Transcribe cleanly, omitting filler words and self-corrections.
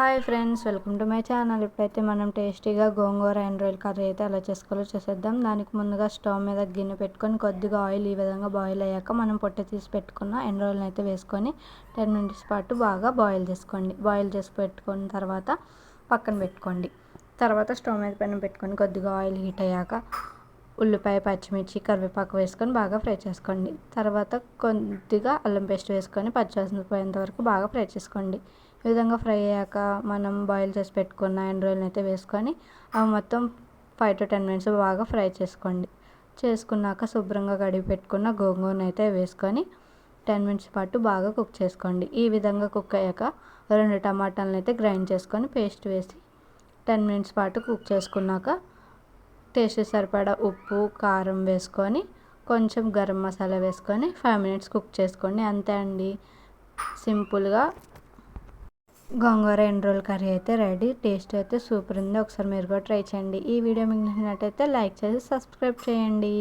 Hi friends, welcome to my channel. ఇప్పుడైతే మనం టేస్టీగా గోంగూర అండ్ రొయ్యల కర్రీ అయితే ఎలా చేసుకోవాలో చేసేద్దాం. దానికి ముందుగా స్టవ్ మీద గిన్నె పెట్టుకొని కొద్దిగా ఆయిల్ ఈ విధంగా బాయిల్ అయ్యాక మనం పొట్ట తీసి పెట్టుకున్న ఎండు రొయ్యలను అయితే వేసుకొని 10 minutes పాటు బాగా బాయిల్ చేసుకోండి. బాయిల్ చేసి పెట్టుకున్న తర్వాత పక్కన పెట్టుకోండి. తర్వాత స్టవ్ మీద పెనం పెట్టుకొని కొద్దిగా ఆయిల్ హీట్ అయ్యాక ఉల్లిపాయ, పచ్చిమిర్చి, కరివేపాకు వేసుకొని బాగా ఫ్రై చేసుకోండి. తర్వాత కొద్దిగా అల్లం పేస్ట్ వేసుకొని పచ్చివాసన పోయేంత వరకు బాగా ఫ్రై చేసుకోండి. ఈ విధంగా ఫ్రై అయ్యాక మనం బాయిల్ చేసి పెట్టుకున్న ఎండు రొయ్యలను అయితే వేసుకొని అవి మొత్తం 5 to 10 minutes బాగా ఫ్రై చేసుకోండి. చేసుకున్నాక శుభ్రంగా కడిగి పెట్టుకున్న గోంగూరను అయితే వేసుకొని 10 minutes పాటు బాగా కుక్ చేసుకోండి. ఈ విధంగా కుక్ అయ్యాక 2 టమాటాలను అయితే గ్రైండ్ చేసుకొని పేస్ట్ వేసి 10 minutes పాటు కుక్ చేసుకున్నాక టేస్ట్ సరిపడా ఉప్పు, కారం వేసుకొని కొంచెం గరం మసాలా వేసుకొని 5 minutes కుక్ చేసుకోండి. అంతే అండి, సింపుల్గా గోంగూర ఎండు రొయ్యల కర్రీ అయితే రెడీ. టేస్ట్ అయితే సూపర్ ఉంది. ఒకసారి మీరు కూడా ట్రై చేయండి. ఈ వీడియో మీకు నచ్చినట్టయితే లైక్ చేసి సబ్స్క్రైబ్ చేయండి.